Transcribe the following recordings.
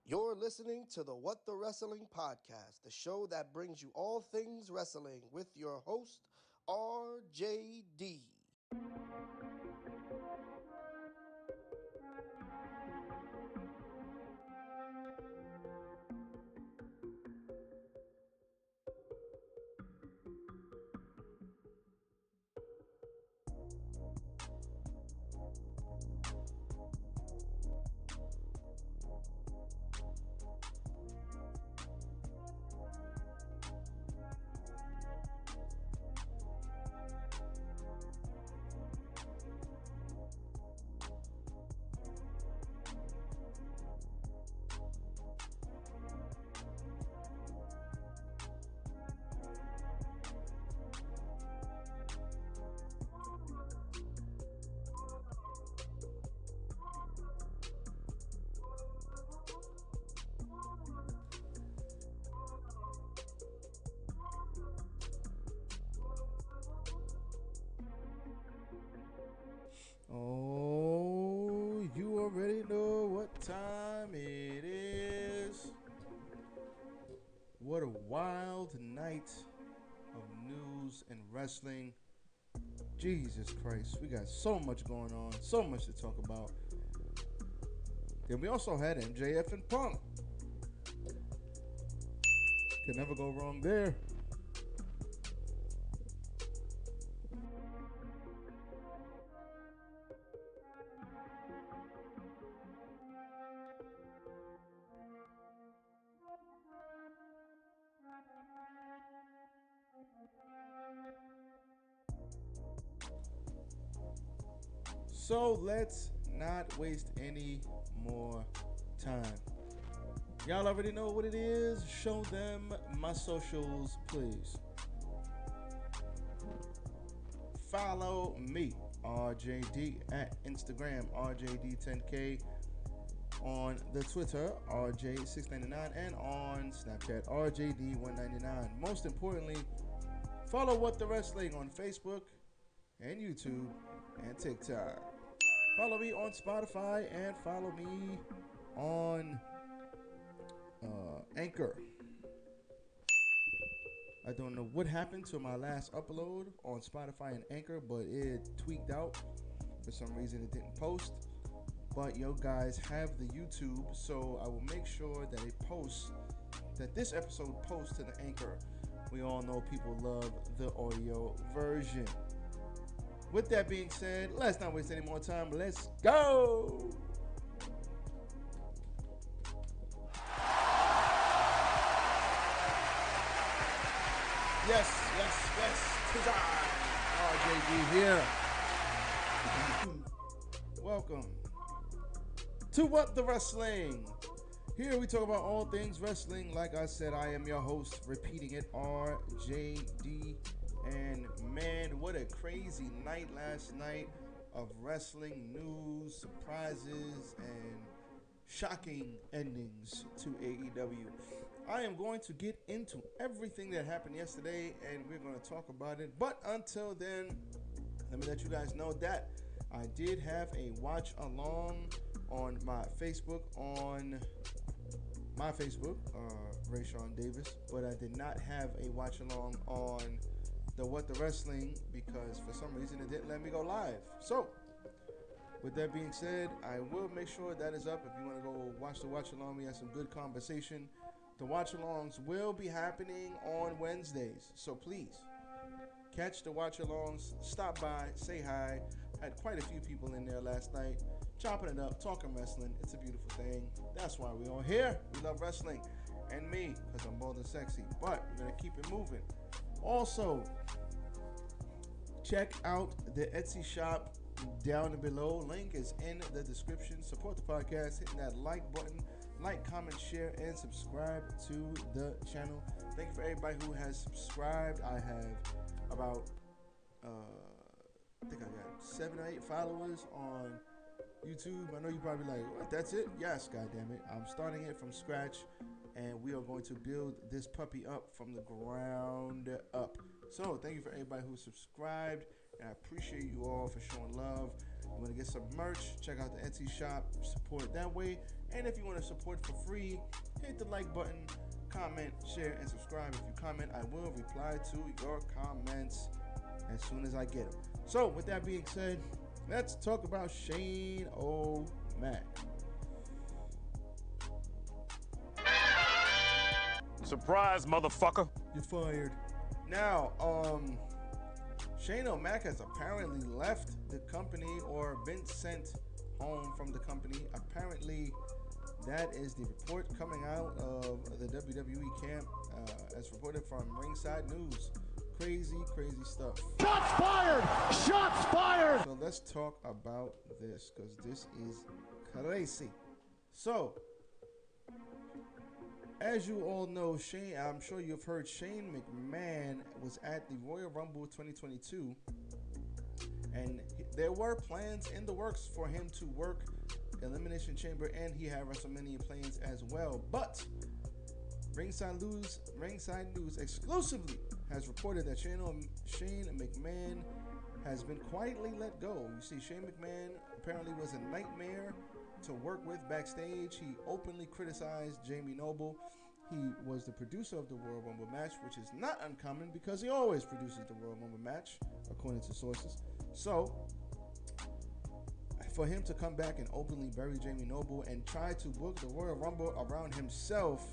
You're listening to the What the Wrestling Podcast, the show that brings you all things wrestling with your host, RJD. Oh, you already know what time it is. What a wild night of news and wrestling. Jesus Christ, we got so much going on, so much to talk about. Then we also had MJF and Punk. Could never go wrong there. So let's not waste any more time. Y'all already know what it is. Show them my socials, please. Follow me, RJD, at Instagram, RJD10K, on the Twitter, RJ699, and on Snapchat, RJD199. Most importantly, follow What the Wrestling on Facebook and YouTube and TikTok. Follow me on Spotify and follow me on Anchor. I don't know what happened to my last upload on Spotify and Anchor, but it tweaked out. For some reason, it didn't post. But you guys have the YouTube, so I will make sure that this episode posts to the Anchor. We all know people love the audio version. With that being said, let's not waste any more time. Let's go! Yes, tis I, RJD here. Welcome to What the Wrestling. Here we talk about all things wrestling. Like I said, I am your host, repeating it, RJD. And man, what a crazy night last night of wrestling news, surprises, and shocking endings to AEW. I am going to get into everything that happened yesterday and we're going to talk about it. But until then, let me let you guys know that I did have a watch along on my Facebook, Ray Sean Davis, but I did not have a watch along on the What the Wrestling because for some reason it didn't let me go live. So, with that being said, I will make sure that is up. If you want to go watch the watch along, we had some good conversation. The watch alongs will be happening on Wednesdays, so please catch the watch alongs, stop by, say hi. Had quite a few people in there last night, chopping it up, talking wrestling. It's a beautiful thing. That's why we're all here. We love wrestling. And me, because I'm bold and sexy. But we're going to keep it moving. Also, check out the Etsy shop down below. Link is in the description. Support the podcast, hitting that like button. Like, comment, share, and subscribe to the channel. Thank you for everybody who has subscribed. I have about I think I got 7 or 8 followers on YouTube. I know you're probably like, what, that's it? Yes, goddammit. I'm starting it from scratch, and we are going to build this puppy up from the ground up. So, thank you for everybody who subscribed and I appreciate you all for showing love. You want to get some merch, check out the Etsy shop, support it that way. And if you want to support for free, hit the like button, comment, share, and subscribe. If you comment, I will reply to your comments as soon as I get them. So, with that being said, let's talk about Shane O'Mac. Surprise, motherfucker. You're fired. Now, Shane O'Mac has apparently left the company or been sent home from the company. Apparently, that is the report coming out of the WWE camp, as reported from Ringside News. Crazy stuff. Shots fired! Shots fired! So let's talk about this, because this is crazy. So, as you all know, I'm sure you've heard Shane McMahon was at the Royal Rumble 2022, and there were plans in the works for him to work Elimination Chamber, and he had WrestleMania plans as well. But Ringside News exclusively has reported that Shane McMahon has been quietly let go. You see, Shane McMahon apparently was a nightmare to work with backstage. He openly criticized Jamie Noble. He was the producer of the Royal Rumble match, which is not uncommon because he always produces the Royal Rumble match, according to sources. So, for him to come back and openly bury Jamie Noble and try to book the Royal Rumble around himself,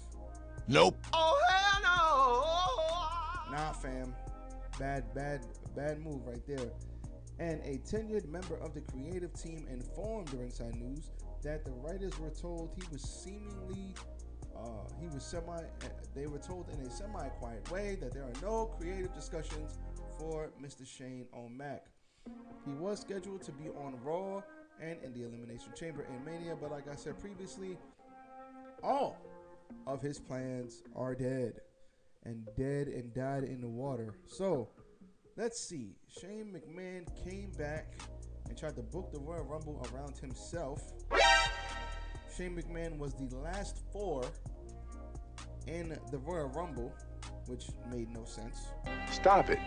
Nope. Oh, hell no! nah, fam. Bad move right there. And a tenured member of the creative team informed the Ringside News that the writers were told they were told in a semi-quiet way that there are no creative discussions for Mr. Shane O'Mac. He was scheduled to be on Raw and in the Elimination Chamber in Mania, but like I said previously, all of his plans are dead and died in the water. So, let's see. Shane McMahon came back and tried to book the Royal Rumble around himself. Shane McMahon was the last four in the Royal Rumble, which made no sense. Stop it.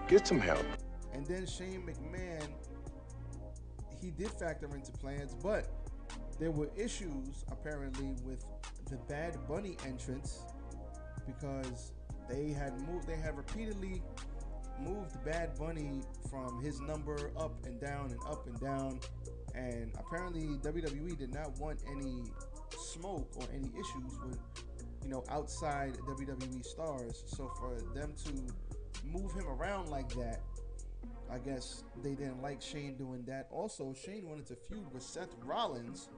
Get some help. And then Shane McMahon, he did factor into plans, but there were issues apparently with the Bad Bunny entrance because they had repeatedly moved Bad Bunny from his number up and down and up and down, and apparently WWE did not want any smoke or any issues with, outside WWE stars. So for them to move him around like that, I guess they didn't like Shane doing that. Also, Shane wanted to feud with Seth Rollins,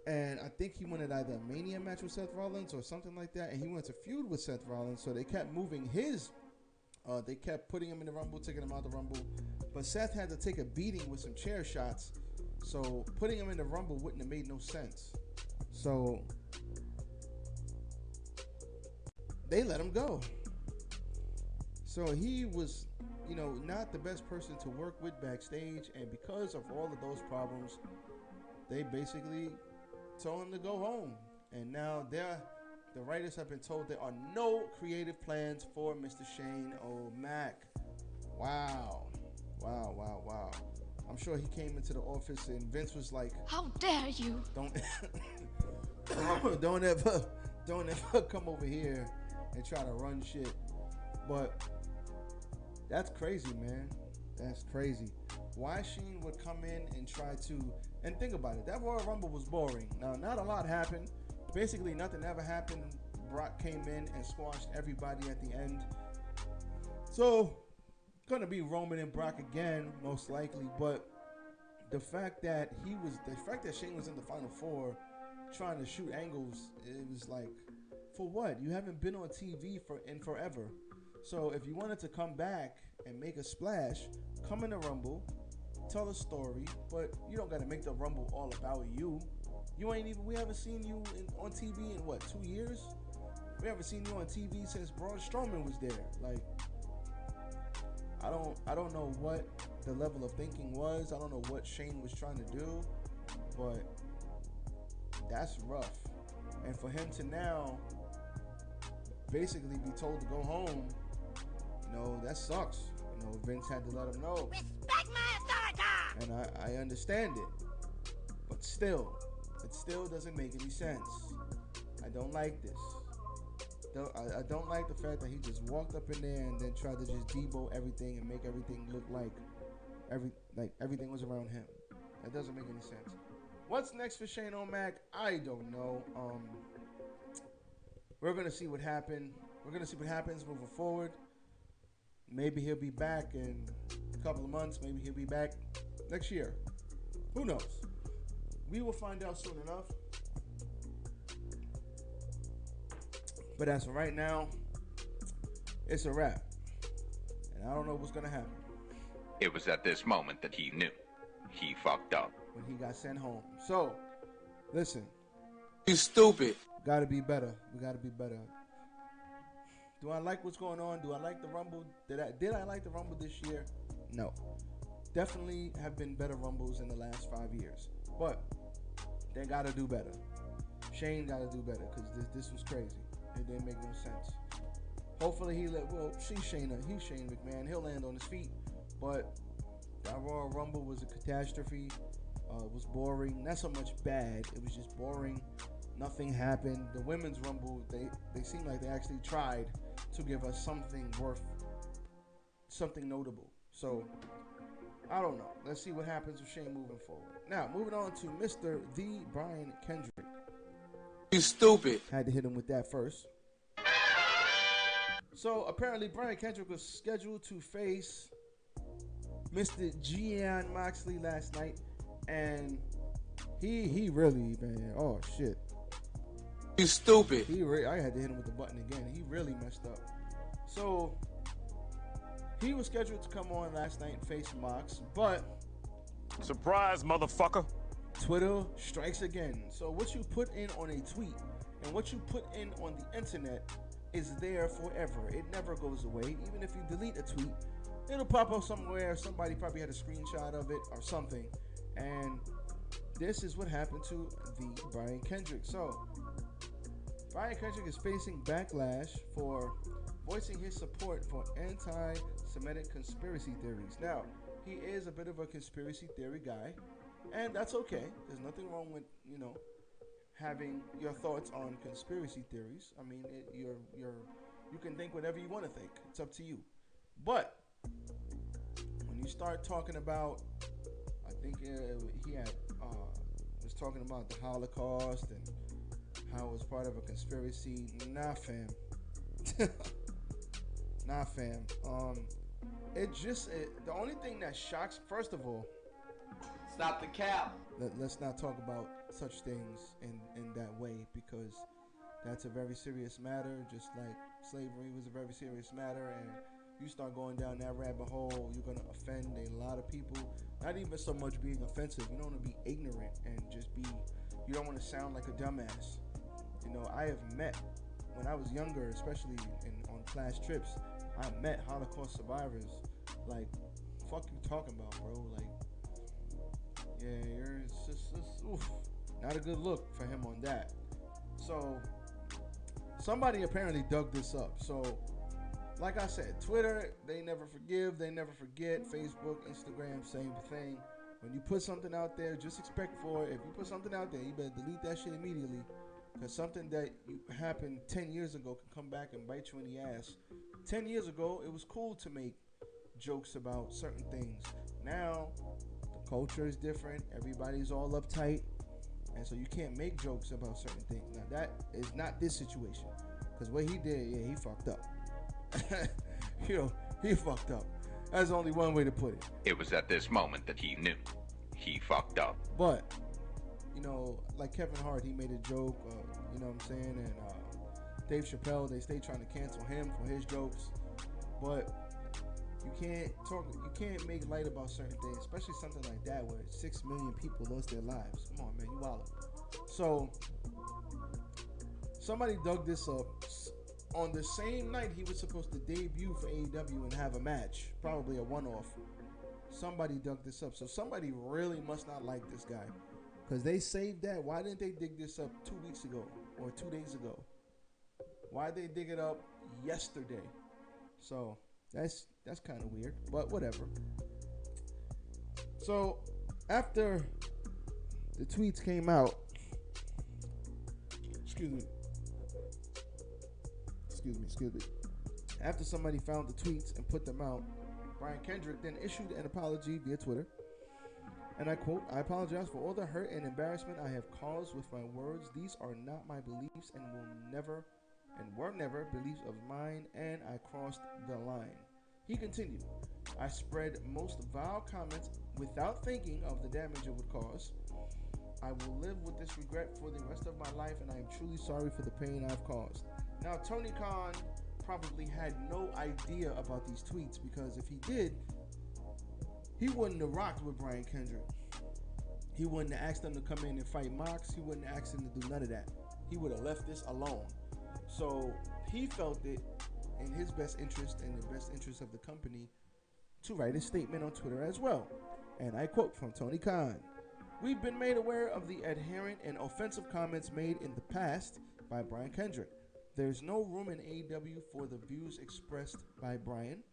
and I think he wanted either a Mania match with Seth Rollins or something like that, and he wanted to feud with Seth Rollins, so they kept moving they kept putting him in the Rumble, taking him out of the Rumble, but Seth had to take a beating with some chair shots, so putting him in the Rumble wouldn't have made no sense. So they let him go. So he was, not the best person to work with backstage, and because of all of those problems, they basically told him to go home. And now the writers have been told there are no creative plans for Mr. Shane O'Mac. Wow. I'm sure he came into the office and Vince was like, "How dare you? Don't ever come over here and try to run shit." But that's crazy, man. That's crazy. Why Shane would come in and try to, and think about it, that Royal Rumble was boring. Now, not a lot happened. Basically, nothing ever happened. Brock came in and squashed everybody at the end. So, gonna be Roman and Brock again, most likely. But the fact that Shane was in the Final Four trying to shoot angles, it was like, for what? You haven't been on TV in forever. So if you wanted to come back and make a splash, come in the Rumble, tell a story, but you don't got to make the Rumble all about you. We haven't seen you on TV in what, 2 years? We haven't seen you on TV since Braun Strowman was there. Like, I don't know what the level of thinking was. I don't know what Shane was trying to do, but that's rough. And for him to now basically be told to go home, that sucks. Vince had to let him know. Respect my authority! And I understand it. But still, it still doesn't make any sense. I don't like this. I don't like the fact that he just walked up in there and then tried to just debo everything and make everything look like everything was around him. That doesn't make any sense. What's next for Shane O'Mac? I don't know. We're gonna see what happens. We're gonna see what happens moving forward. Maybe he'll be back in a couple of months. Maybe he'll be back next year. Who knows? We will find out soon enough. But as of right now, it's a wrap. And I don't know what's gonna happen. It was at this moment that he knew. He fucked up. When he got sent home. So, listen. You stupid. Gotta be better. We gotta be better. Do I like what's going on? Do I like the Rumble? Did I like the Rumble this year? No. Definitely have been better Rumbles in the last 5 years. But they gotta do better. Shane gotta do better because this was crazy. It didn't make no sense. Hopefully he's Shane McMahon. He'll land on his feet. But that Royal Rumble was a catastrophe. It was boring. Not so much bad. It was just boring. Nothing happened. The Women's Rumble, they seemed like they actually tried to give us something notable. So, I don't know. Let's see what happens with Shane moving forward. Now, moving on to Mr. The Brian Kendrick. You stupid. Had to hit him with that first. So, apparently, Brian Kendrick was scheduled to face Mr. Gian Moxley last night. And he really, man, oh, shit. You stupid. I had to hit him with the button again. He really messed up. So, he was scheduled to come on last night and face Mox, but... Surprise, motherfucker. Twitter strikes again. So what you put in on a tweet and what you put in on the internet is there forever. It never goes away. Even if you delete a tweet, it'll pop up somewhere. Somebody probably had a screenshot of it or something. And this is what happened to the Brian Kendrick. So Brian Kendrick is facing backlash for voicing his support for anti-Semitic conspiracy theories. Now, he is a bit of a conspiracy theory guy, and that's okay. There's nothing wrong with, having your thoughts on conspiracy theories. I mean, you can think whatever you want to think. It's up to you. But when you start talking about, I think he was talking about the Holocaust and how it was part of a conspiracy. Nah, fam. Nah, fam. The only thing that shocks, first of all, stop the cap. Let's not talk about such things in that way, because that's a very serious matter, just like slavery was a very serious matter. And you start going down that rabbit hole, you're going to offend a lot of people. Not even so much being offensive. You don't want to be ignorant and you don't want to sound like a dumbass. I have met, when I was younger, especially on class trips, I met Holocaust survivors. Like, fuck you talking about, bro? Like, yeah, it's just not a good look for him on that. So, somebody apparently dug this up. So, like I said, Twitter, they never forgive, they never forget. Facebook, Instagram, same thing. When you put something out there, just expect for it. If you put something out there, you better delete that shit immediately. Because something that happened 10 years ago can come back and bite you in the ass. 10 years ago, it was cool to make jokes about certain things. Now, the culture is different. Everybody's all uptight. And so you can't make jokes about certain things. Now, that is not this situation. Because what he did, he fucked up. He fucked up. That's only one way to put it. It was at this moment that he knew. He fucked up. But, like Kevin Hart, he made a joke, you know what I'm saying? And Dave Chappelle, they stay trying to cancel him for his jokes. But you can't make light about certain things, especially something like that where 6 million people lost their lives. Come on, man, you wildin'. So, somebody dug this up. On the same night he was supposed to debut for AEW and have a match, probably a one-off, somebody dug this up. So somebody really must not like this guy, because they saved that. Why didn't they dig this up 2 weeks ago or 2 days ago? Why did they dig it up yesterday? So That's kind of weird, but whatever. So after the tweets came out, excuse me. After somebody found the tweets and put them out, Brian Kendrick then issued an apology via Twitter. And I quote, "I apologize for all the hurt and embarrassment I have caused with my words. These are not my beliefs and were never beliefs of mine, and I crossed the line." He continued, "I spread most vile comments without thinking of the damage it would cause. I will live with this regret for the rest of my life, and I am truly sorry for the pain I've caused." Now, Tony Khan probably had no idea about these tweets, because if he did, he wouldn't have rocked with Brian Kendrick. He wouldn't have asked them to come in and fight Mox. He wouldn't have asked him to do none of that. He would have left this alone. So he felt it in his best interest and the best interest of the company to write a statement on Twitter as well. And I quote from Tony Khan, "We've been made aware of the adherent and offensive comments made in the past by Brian Kendrick. There's no room in AEW for the views expressed by Brian.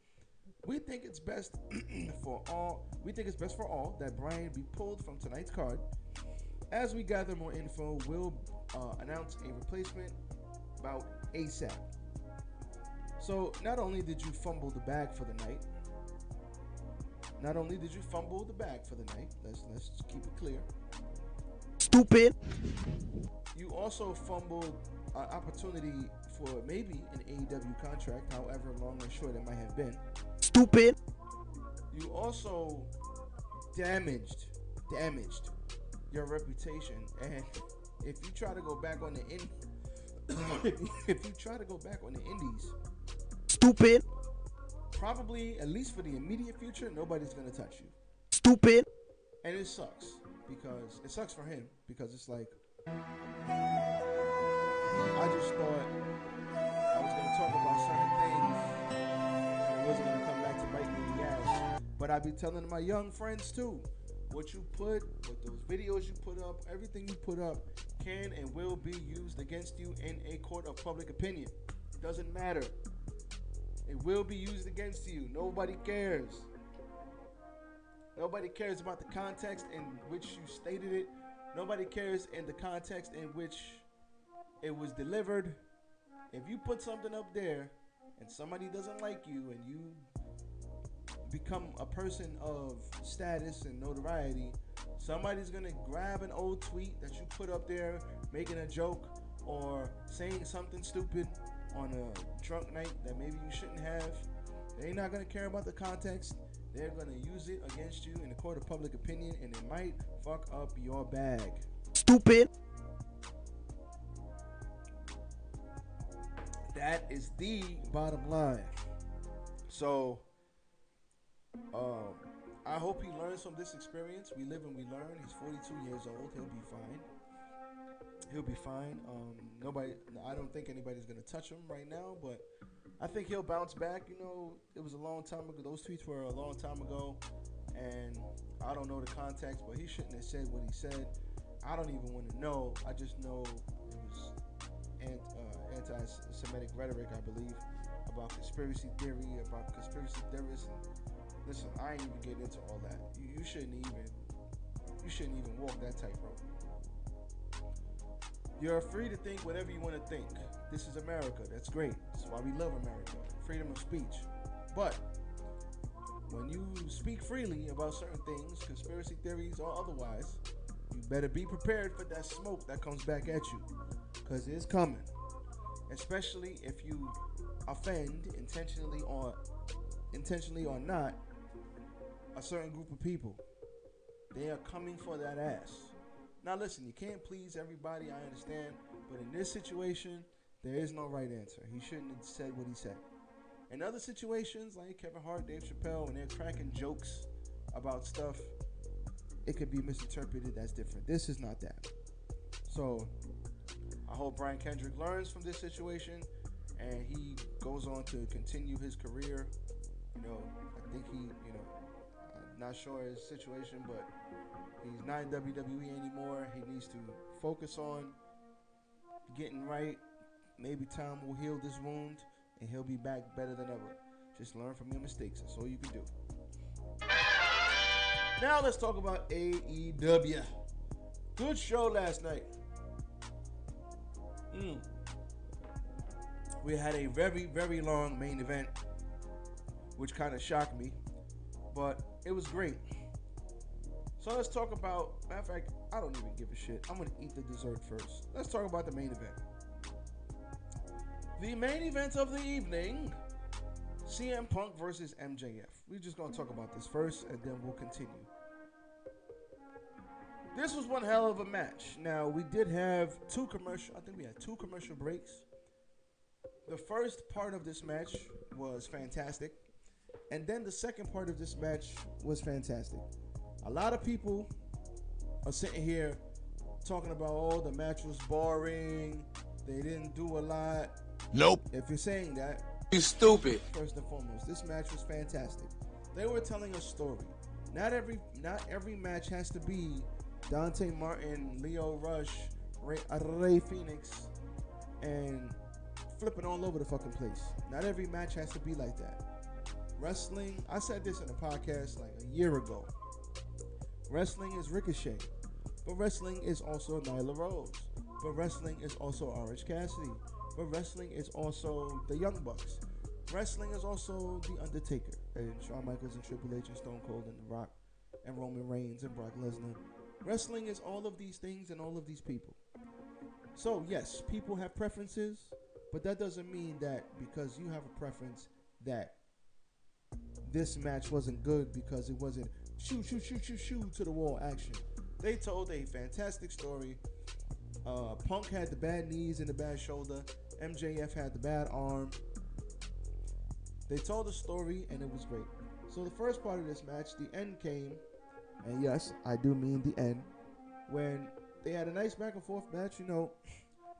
We think it's best for all that Brian be pulled from tonight's card. As we gather more info, we'll announce a replacement bout ASAP." So not only did you fumble the bag for the night, let's keep it clear. Stupid. You also fumbled an opportunity for maybe an AEW contract, however long or short it might have been. Stupid. You also damaged your reputation, and if you try to go back on the indies, Stupid. probably at least for the immediate future, nobody's gonna touch you. Stupid. And it sucks, because it sucks for him, because it's like, I just thought I was gonna talk about certain things and it wasn't gonna come back to bite me in the ass. But I be telling my young friends too, what those videos you put up, everything you put up can and will be used against you in a court of public opinion. It doesn't matter. It will be used against you. Nobody cares. Nobody cares about the context in which you stated it. Nobody cares in the context in which it was delivered. If you put something up there and somebody doesn't like you and you become a person of status and notoriety, somebody's gonna grab an old tweet that you put up there making a joke or saying something stupid on a drunk night that maybe you shouldn't have. They're not gonna care about the context. They're gonna use it against you in the court of public opinion, and it might fuck up your bag. Stupid. That is the bottom line. So, I hope he learns from this experience. We live and we learn. He's 42 years old. He'll be fine. I don't think anybody's gonna touch him right now, but I think he'll bounce back. You know, it was a long time ago. Those tweets were a long time ago, and I don't know the context, but he shouldn't have said what he said. I don't even want to know. I just know it was anti-Semitic rhetoric, I believe, about conspiracy theory, about conspiracy theorists. And listen, I ain't even getting into all that. You shouldn't even walk that tightrope. You're free to think whatever you want to think. This is America. That's great. That's why we love America. Freedom of speech. But when you speak freely about certain things, conspiracy theories or otherwise, you better be prepared for that smoke that comes back at you, because it's coming. Especially if you offend intentionally or not a certain group of people. They are coming for that ass. Now listen, you can't please everybody, I understand, but in this situation, there is no right answer. He shouldn't have said what he said. In other situations, like Kevin Hart, Dave Chappelle, when they're cracking jokes about stuff, it could be misinterpreted. That's different. This is not that. So, I hope Brian Kendrick learns from this situation and he goes on to continue his career. You know, I think I'm not sure his situation, but he's not in WWE anymore. He needs to focus on getting right. Maybe time will heal this wound and he'll be back better than ever. Just learn from your mistakes. That's all you can do. Now let's talk about AEW. Good show last night. We had a very, very long main event, which kind of shocked me, but it was great. So let's talk about, matter of fact, I don't even give a shit. I'm going to eat the dessert first. Let's talk about the main event. The main event of the evening, CM Punk versus MJF. We're just going to talk about this first, and then we'll continue. This was one hell of a match. Now, we did have two commercial breaks. The first part of this match was fantastic. And then the second part of this match was fantastic. A lot of people are sitting here talking about, oh, the match was boring. They didn't do a lot. Nope. If you're saying that, You stupid. first and foremost, this match was fantastic. They were telling a story. Not every match has to be Dante Martin, Leo Rush, Rey Phoenix, and flipping all over the fucking place. Not every match has to be like that. Wrestling, I said this in a podcast like a year ago. Wrestling is Ricochet, but wrestling is also Nyla Rose, but wrestling is also Orange Cassidy, but wrestling is also the Young Bucks. Wrestling is also The Undertaker, and Shawn Michaels and Triple H and Stone Cold and The Rock and Roman Reigns and Brock Lesnar. Wrestling is all of these things and all of these people. So yes, people have preferences, but that doesn't mean that because you have a preference that this match wasn't good because it wasn't shoot to the wall action. They told a fantastic story. Punk had the bad knees and the bad shoulder. MJF had the bad arm. They told the story and it was great. So the first part of this match, the end came, and yes, I do mean the end, when they had a nice back and forth match. You know,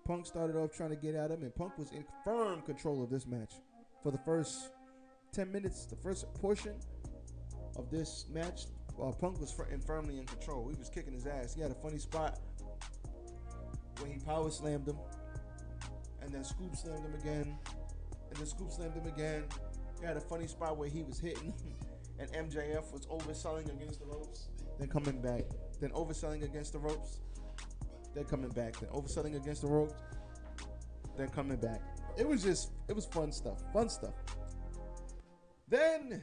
Punk started off trying to get at him, and Punk was in firm control of this match for the first 10 minutes. The first portion of this match, Punk was firmly in control. He was kicking his ass. He had a funny spot where he power slammed him, and then scoop slammed him again, and then scoop slammed him again. He had a funny spot where he was hitting, and MJF was overselling against the ropes, then coming back, then overselling against the ropes, then coming back, then overselling against the ropes, then coming back. It was fun stuff. Then,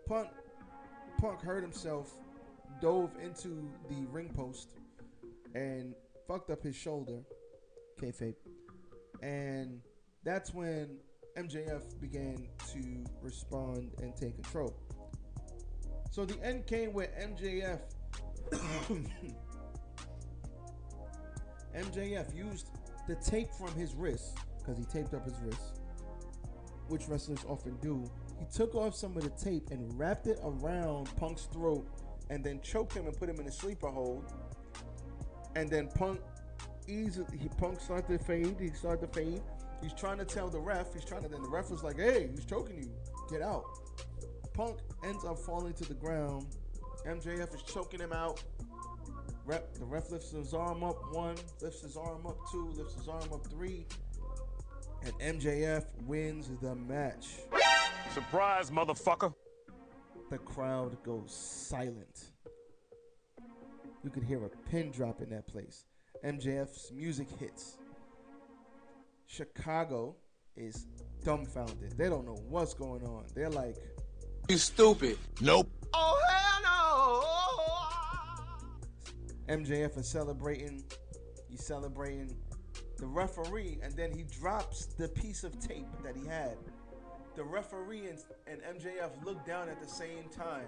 Punk hurt himself, dove into the ring post, and fucked up his shoulder, kayfabe, and that's when MJF began to respond and take control. So the end came where MJF used the tape from his wrist, because he taped up his wrist, which wrestlers often do. He took off some of the tape and wrapped it around Punk's throat, and then choked him and put him in a sleeper hold. And then Punk started to fade. He's trying to tell the ref. Then the ref was like, "Hey, he's choking you. Get out." Punk ends up falling to the ground. MJF is choking him out. The ref lifts his arm up 1, lifts his arm up 2, lifts his arm up 3, and MJF wins the match. Surprise, motherfucker. The crowd goes silent. You could hear a pin drop in that place. MJF's music hits. Chicago is dumbfounded. They don't know what's going on. They're like, You stupid. Nope. Oh, hell no. MJF is celebrating. He's celebrating the referee, and then he drops the piece of tape that he had. The referee and MJF look down at the same time,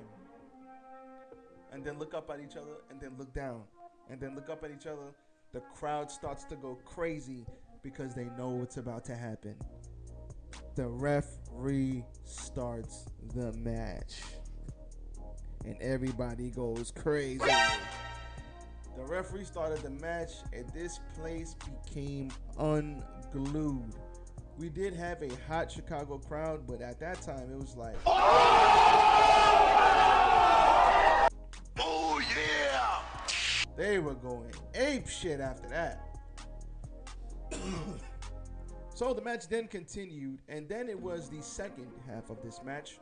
and then look up at each other, and then look down, and then look up at each other. The crowd starts to go crazy because they know what's about to happen. The referee starts the match, and everybody goes crazy. The referee started the match, and this place became unglued. We did have a hot Chicago crowd, but at that time, it was like, Oh, yeah. they were going ape shit after that. So the match then continued, and then it was the second half of this match.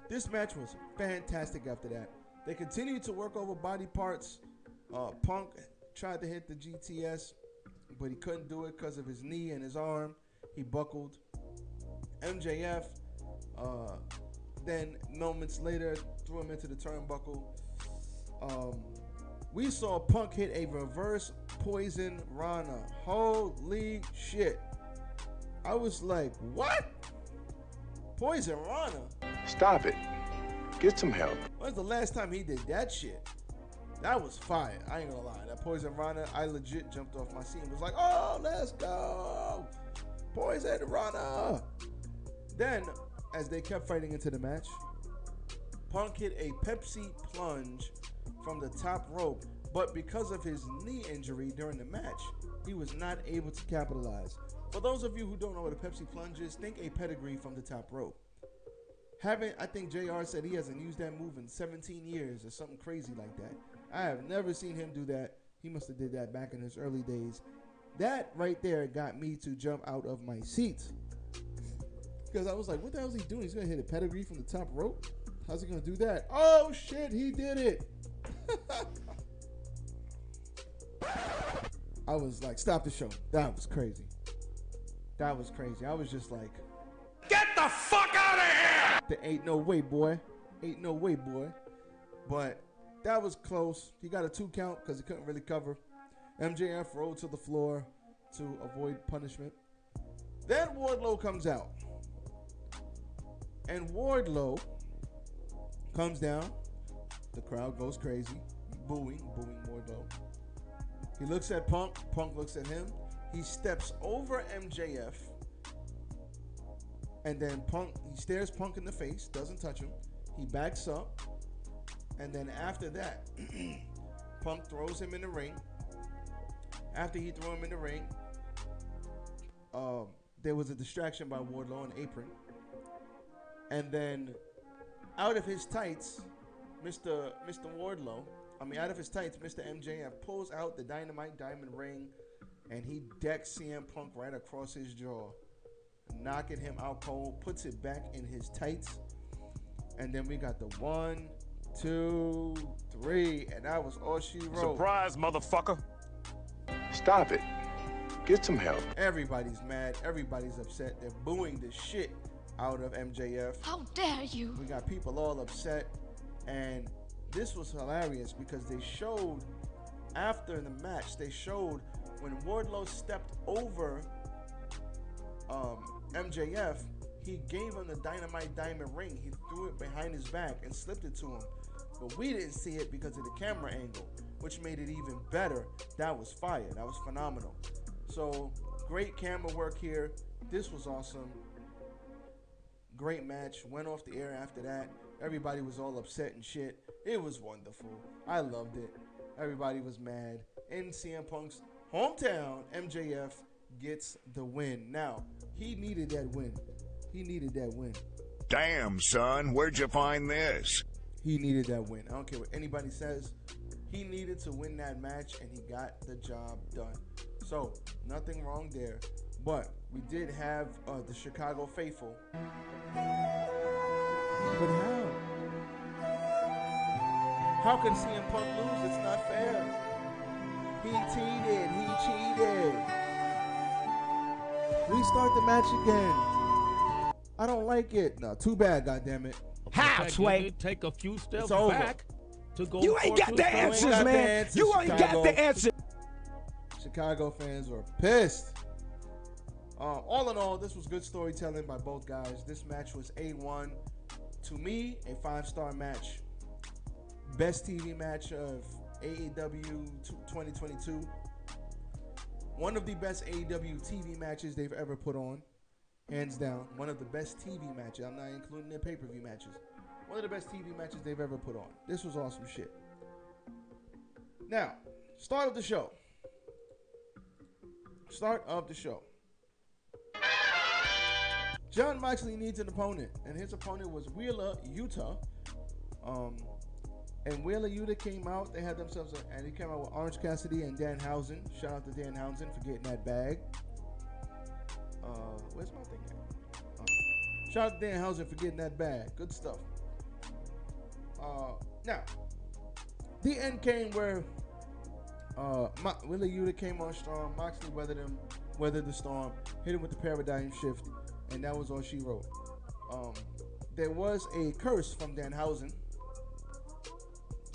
This match was fantastic after that. They continued to work over body parts. Punk tried to hit the GTS, but he couldn't do it because of his knee and his arm. He buckled. MJF, then moments later, threw him into the turnbuckle. We saw Punk hit a reverse poison Rana. Holy shit. I was like, what? Poison Rana? Stop it. Get some help. When's the last time he did that shit? That was fire. I ain't gonna lie. That Poison Rana, I legit jumped off my seat and was like, oh, let's go. Poison Rana. Then, as they kept fighting into the match, Punk hit a Pepsi plunge from the top rope, but because of his knee injury during the match, he was not able to capitalize. For those of you who don't know what a Pepsi plunge is, think a pedigree from the top rope. I think JR said he hasn't used that move in 17 years or something crazy like that. I have never seen him do that. He must have did that back in his early days. That right there got me to jump out of my seat. Because I was like, what the hell is he doing? He's going to hit a pedigree from the top rope? How's he going to do that? Oh, shit, he did it. I was like, stop the show. That was crazy. That was crazy. I was just like, Get the fuck out of here! there ain't no way, boy. Ain't no way, boy. But that was close. He got a 2 count because he couldn't really cover. MJF rolled to the floor to avoid punishment. Then Wardlow comes out. And Wardlow comes down. The crowd goes crazy. Booing Wardlow. He looks at Punk. Punk looks at him. He steps over MJF. And then he stares Punk in the face, doesn't touch him. He backs up. And then after that, Punk throws him in the ring. After he threw him in the ring, there was a distraction by Wardlow on apron. And then out of his tights, Mr. MJF pulls out the Dynamite Diamond ring and he decks CM Punk right across his jaw, knocking him out cold, puts it back in his tights. And then we got the 1, 2, 3, and that was all she wrote. Surprise, motherfucker. Stop it. Get some help. Everybody's mad. Everybody's upset. They're booing the shit out of MJF. How dare you? We got people all upset. And this was hilarious because they showed, after the match, they showed when Wardlow stepped over MJF, he gave him the Dynamite Diamond ring. He threw it behind his back and slipped it to him. But we didn't see it because of the camera angle, which made it even better. That was fire. That was phenomenal. So, great camera work here. This was awesome. Great match. Went off the air after that. Everybody was all upset and shit. It was wonderful. I loved it. Everybody was mad. In CM Punk's hometown, MJF gets the win. Now, he needed that win. He needed that win. Damn, son, where'd you find this? He needed that win. I don't care what anybody says. He needed to win that match, and he got the job done. So, nothing wrong there. But we did have the Chicago faithful. But how? How can CM Punk lose? It's not fair. He cheated. He cheated. Restart the match again. I don't like it. No, too bad, goddammit. How, Sway? Take a few steps back to go. You ain't got the answers, man. You ain't got the answers. Chicago fans were pissed. All in all, this was good storytelling by both guys. This match was A1. To me, a 5-star match. Best TV match of AEW 2022. One of the best AEW TV matches they've ever put on. Hands down. One of the best TV matches. I'm not including their pay-per-view matches. One of the best TV matches they've ever put on. This was awesome shit. Now, start of the show. John Moxley needs an opponent, and his opponent was Wheeler Yuta. And Wheeler Yuta came out. They had themselves, and he came out with Orange Cassidy and Danhausen. Shout out to Danhausen for getting that bag. Where's my thing at? Shout out to Danhausen for getting that bag. Good stuff. Now, the end came where Wheeler Yuta came on strong. Moxley weathered the storm, hit him with the paradigm shift, and that was all she wrote. There was a curse from Danhausen.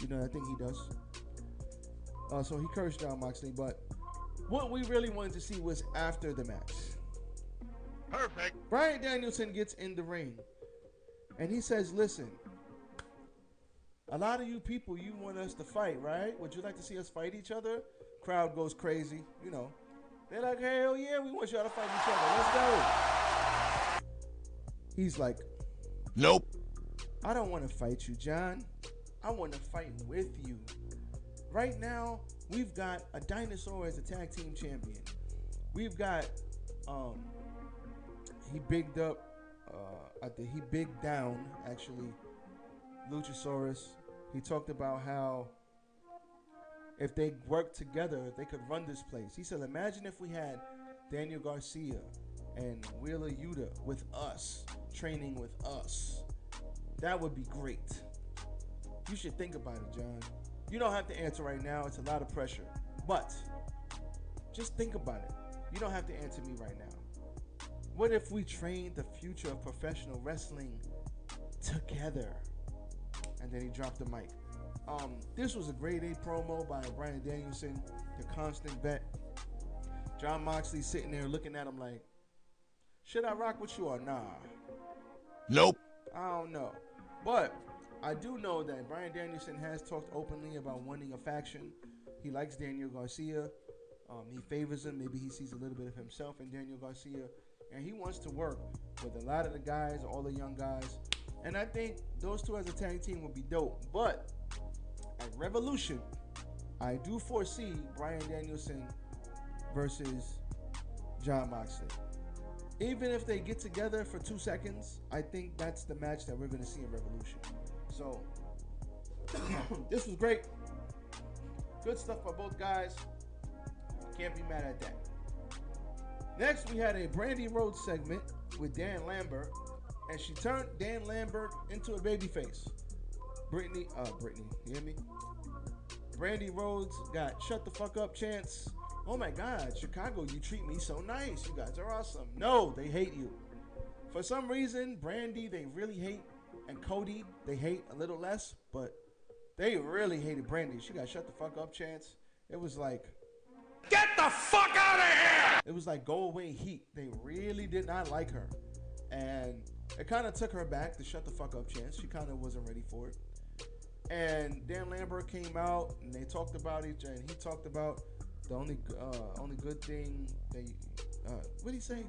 You know, I think he does. So he cursed Jon Moxley, but what we really wanted to see was after the match. Perfect. Bryan Danielson gets in the ring, and he says, listen, a lot of you people, you want us to fight, right? Would you like to see us fight each other? Crowd goes crazy, you know. They're like, hell yeah, we want y'all to fight each other. Let's go. He's like, nope. I don't want to fight you, John. I want to fight with you. Right now, we've got a dinosaur as a tag team champion. We've got, he bigged down, actually, Luchasaurus. He talked about how if they worked together, they could run this place. He said, imagine if we had Daniel Garcia and Wheeler Yuta with us, training with us. That would be great. You should think about it, John. You don't have to answer right now. It's a lot of pressure. But just think about it. You don't have to answer me right now. What if we trained the future of professional wrestling together? And then he dropped the mic. This was a grade A promo by Bryan Danielson, the constant vet. Jon Moxley sitting there looking at him like, should I rock with you or nah? Nope. I don't know. But I do know that Bryan Danielson has talked openly about wanting a faction. He likes Daniel Garcia. He favors him. Maybe he sees a little bit of himself in Daniel Garcia. And he wants to work with a lot of the guys, all the young guys. And I think those two as a tag team would be dope. But at Revolution, I do foresee Bryan Danielson versus Jon Moxley. Even if they get together for 2 seconds, I think that's the match that we're going to see in Revolution. So, this was great. Good stuff by both guys. Can't be mad at that. Next, we had a Brandy Rhodes segment with Dan Lambert, and she turned Dan Lambert into a babyface. Brittany, you hear me? Brandy Rhodes got shut the fuck up chants. Oh my God, Chicago, you treat me so nice. You guys are awesome. No, they hate you. For some reason, Brandy, they really hate, and Cody, they hate a little less, but they really hated Brandy. She got shut the fuck up chants. It was like, get the fuck out of here! It was like go away heat. They really did not like her. And it kind of took her back, the shut the fuck up chants. She kind of wasn't ready for it. And Dan Lambert came out, and they talked about each other, and he talked about the only good thing they, what did he say?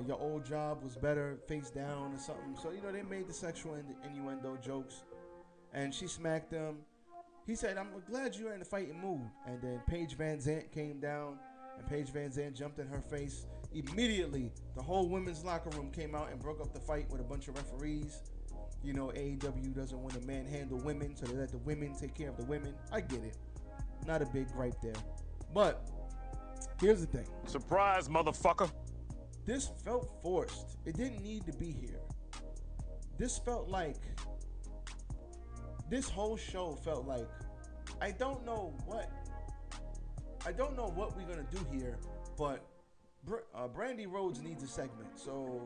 Your old job was better, face down or something. So, you know, they made the sexual innuendo jokes. And she smacked him. He said, I'm glad you're in the fighting mood. And then Paige Van Zant came down, and Paige Van Zant jumped in her face. Immediately, the whole women's locker room came out and broke up the fight with a bunch of referees. You know, AEW doesn't want to manhandle women, so they let the women take care of the women. I get it. Not a big gripe there. But here's the thing. Surprise, motherfucker. This felt forced. It didn't need to be here. This felt like, this whole show felt like, I don't know what we're going to do here, but Brandy Rhodes needs a segment. So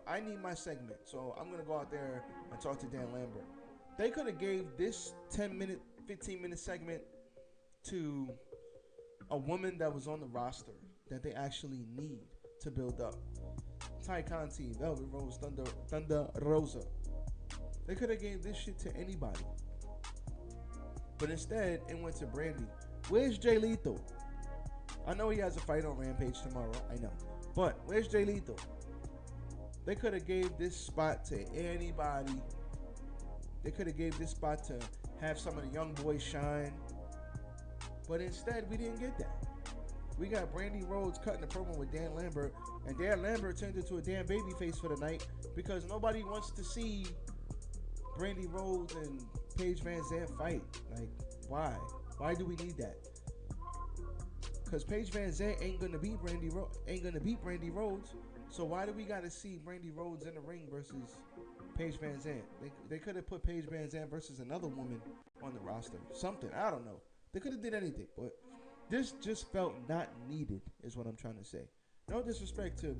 I need my segment. So I'm going to go out there and talk to Dan Lambert. They could have gave this 10-minute, 15-minute segment to a woman that was on the roster that they actually need to build up. Ty Conti, Velvet Rose, Thunder Rosa. They could have gave this shit to anybody. But instead, it went to Brandy. Where's Jay Lethal? I know he has a fight on Rampage tomorrow. I know. But where's Jay Lethal? They could have gave this spot to anybody. They could have gave this spot to have some of the young boys shine. But instead, we didn't get that. We got Brandy Rhodes cutting a promo with Dan Lambert, and Dan Lambert turned into a damn babyface for the night because nobody wants to see Brandy Rhodes and Paige Van Zant fight. Like, why? Why do we need that? because Paige Van Zandt ain't gonna beat Brandy Rhodes. So why do we gotta see Brandy Rhodes in the ring versus Paige Van Zandt? They could have put Paige Van Zandt versus another woman on the roster. Something, I don't know. They could have did anything, but this just felt not needed, is what I'm trying to say. No disrespect to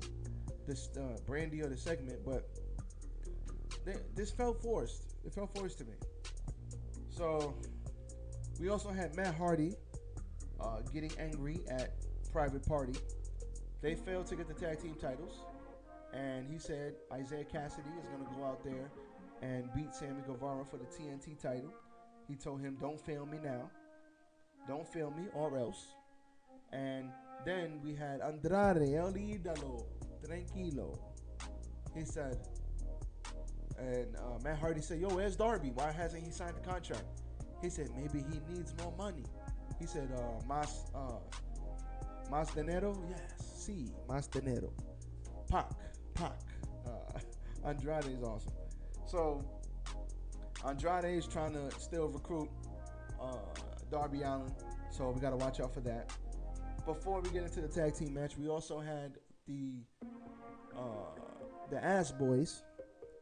this Brandy or the segment, but this felt forced. It felt forced to me. So we also had Matt Hardy getting angry at Private Party. They failed to get the tag team titles, and he said Isaiah Cassidy is going to go out there and beat Sammy Guevara for the TNT title. He told him, don't fail me now. Don't fail me or else. And then we had Andrade, El Idolo, Tranquilo. He said, and Matt Hardy said, yo, where's Darby? Why hasn't he signed the contract? He said, maybe he needs more money. He said, Mas dinero? Yes, sí, Mas dinero. Pac. Andrade is awesome. So, Andrade is trying to still recruit Darby Allin. So, we got to watch out for that. Before we get into the tag team match, we also had the Ass Boys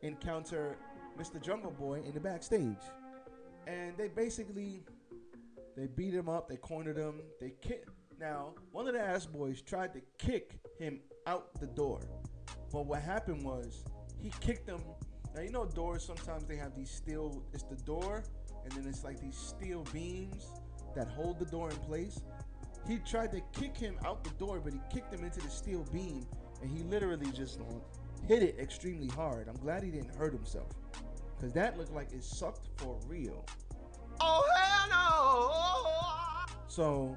encounter Mr. Jungle Boy in the backstage. And they beat him up, they cornered him, they kicked. Now, one of the Ass Boys tried to kick him out the door. But what happened was, he kicked him. Now, you know doors, sometimes they have these steel, it's the door, and then it's like these steel beams that hold the door in place. He tried to kick him out the door, but he kicked him into the steel beam, and he literally just hit it extremely hard. I'm glad he didn't hurt himself, because that looked like it sucked for real. Oh, hell no! So,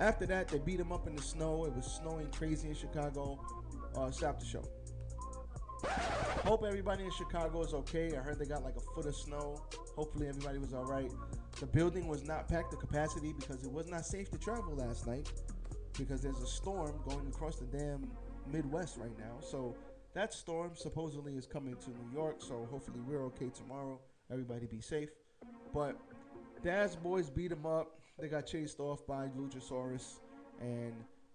after that, they beat him up in the snow. It was snowing crazy in Chicago. Stopped the show. Hope everybody in Chicago is okay. I heard they got like a foot of snow. Hopefully everybody was all right. The building was not packed to capacity because it was not safe to travel last night because there's a storm going across the damn Midwest right now. So that storm supposedly is coming to New York. So hopefully we're okay tomorrow. Everybody be safe. But the Ass Boys beat them up. They got chased off by Luchasaurus and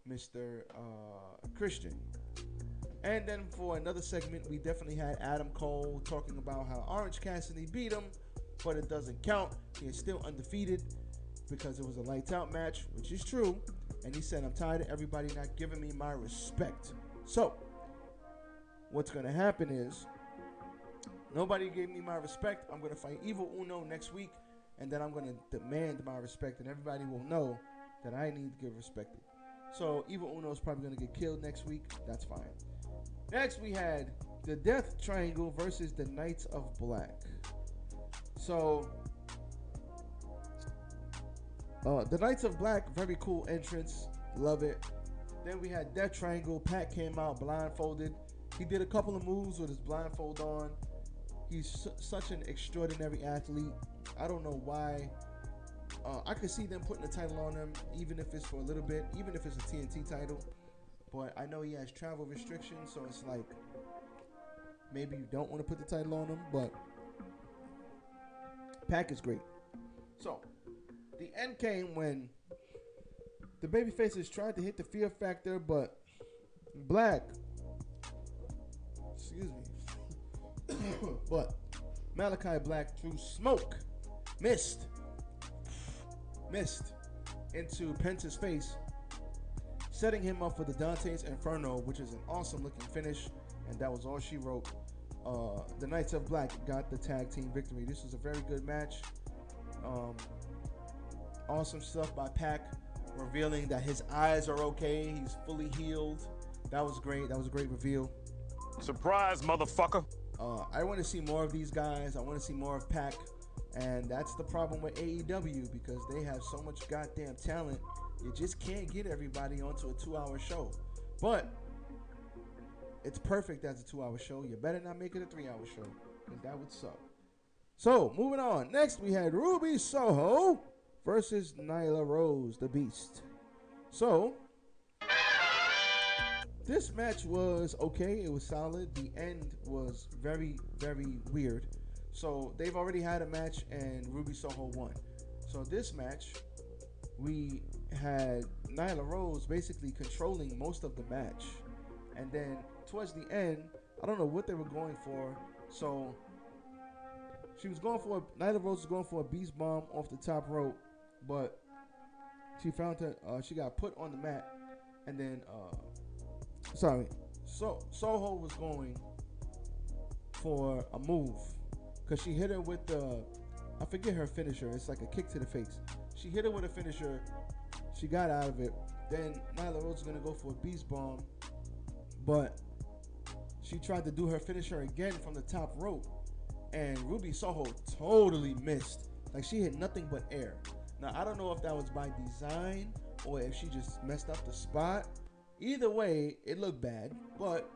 Mr. Christian. And then for another segment, we definitely had Adam Cole talking about how Orange Cassidy beat him, but it doesn't count. He is still undefeated because it was a lights out match, which is true. And he said, I'm tired of everybody not giving me my respect. So, what's going to happen is, nobody gave me my respect. I'm going to fight Evil Uno next week, and then I'm going to demand my respect, and everybody will know that I need to get respected. So, Evil Uno is probably going to get killed next week. That's fine. Next, we had the Death Triangle versus the Knights of Black. So, the Knights of Black, very cool entrance. Love it. Then we had Death Triangle. Pat came out blindfolded. He did a couple of moves with his blindfold on. He's such an extraordinary athlete. I don't know why. I could see them putting the title on him, even if it's for a little bit, even if it's a TNT title. But I know he has travel restrictions, so it's like maybe you don't want to put the title on him, but Pac is great. So, the end came when the babyfaces tried to hit the fear factor, but Black, but Malachi Black threw smoke, mist into Pence's face, setting him up for the Dante's Inferno, which is an awesome looking finish, and that was all she wrote. The Knights of Black got the tag team victory. This was a very good match. Awesome stuff by Pac, revealing that his eyes are okay. He's fully healed. That was great. That was a great reveal. Surprise, motherfucker. I want to see more of these guys. I want to see more of Pac. And that's the problem with AEW, because they have so much goddamn talent. You just can't get everybody onto a 2-hour show. But it's perfect as a 2-hour show. You better not make it a 3-hour show, because that would suck. So, moving on. Next, we had Ruby Soho versus Nyla Rose, the Beast. So, this match was okay. It was solid. The end was very, very weird. So, they've already had a match, and Ruby Soho won. So, this match, we had Nyla Rose basically controlling most of the match. And then towards the end, I don't know what they were going for. So Nyla Rose was going for a beast bomb off the top rope, but she found that she got put on the mat. And then, Soho was going for a move because she hit her with I forget her finisher. It's like a kick to the face. She hit her with a finisher. She got out of it. Then Nyla Rose is going to go for a beast bomb, but she tried to do her finisher again from the top rope, and Ruby Soho totally missed. Like, she hit nothing but air. Now, I don't know if that was by design or if she just messed up the spot. Either way, it looked bad, but,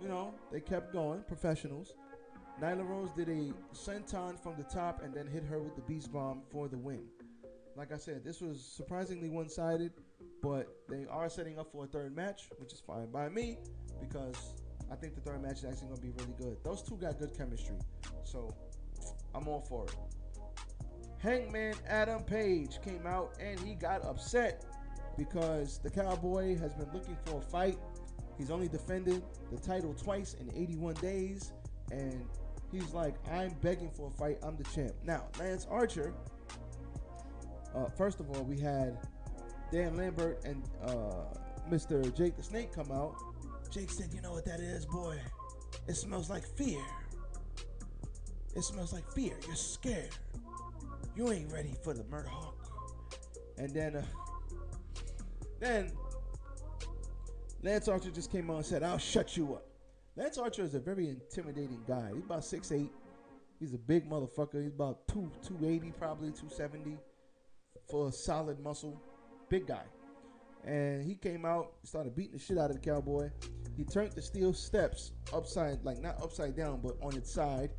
you know, they kept going, professionals. Nyla Rose did a senton from the top and then hit her with the beast bomb for the win. Like I said, this was surprisingly one-sided, but they are setting up for a third match, which is fine by me because I think the third match is actually going to be really good. Those two got good chemistry, so I'm all for it. Hangman Adam Page came out and he got upset because the Cowboy has been looking for a fight. He's only defended the title twice in 81 days, and he's like, I'm begging for a fight. I'm the champ. Now, Lance Archer, first of all, we had Dan Lambert and Mr. Jake the Snake come out. Jake said, you know what that is, boy? It smells like fear. It smells like fear. You're scared. You ain't ready for the Murder Hawk. And then Lance Archer just came on and said, I'll shut you up. Lance Archer is a very intimidating guy. He's about 6'8". He's a big motherfucker. He's about 280, probably 270 for a solid muscle. Big guy. And he came out, started beating the shit out of the Cowboy. He turned the steel steps upside, like not upside down, but on its side.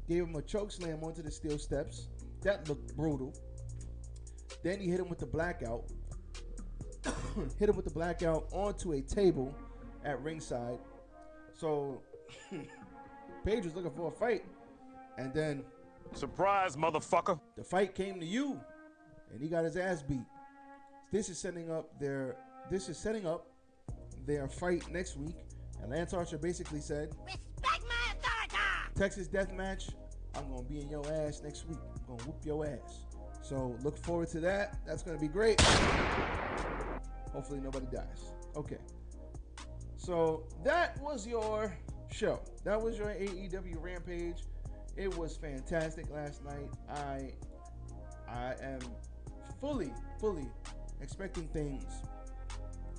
Gave him a choke slam onto the steel steps. That looked brutal. Then he hit him with the blackout. Hit him with the blackout onto a table at ringside. So Page was looking for a fight. And then, surprise, motherfucker, the fight came to you. And he got his ass beat. This is setting up their fight next week. And Lance Archer basically said, Respect my authority! Texas Death Match, I'm going to be in your ass next week. I'm going to whoop your ass. So look forward to that. That's going to be great. Hopefully nobody dies. Okay. So that was your show. That was your AEW Rampage. It was fantastic last night. I am fully expecting things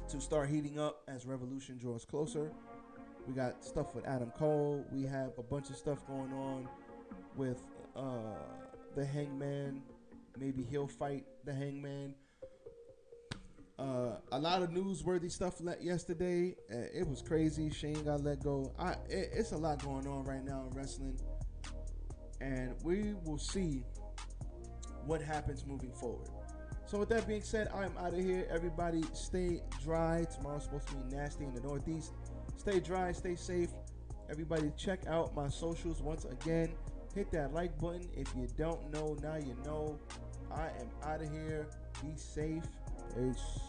to start heating up as Revolution draws closer. We got stuff with Adam Cole. We have a bunch of stuff going on with the Hangman. Maybe he'll fight the Hangman. A lot of newsworthy stuff yesterday. It was crazy. Shane got let go. It's a lot going on right now in wrestling. And we will see what happens moving forward. So with that being said, I'm out of here. Everybody stay dry. Tomorrow's supposed to be nasty in the Northeast. Stay dry, stay safe. Everybody check out my socials once again. Hit that like button. If you don't know, now you know. I am out of here. Be safe. Peace.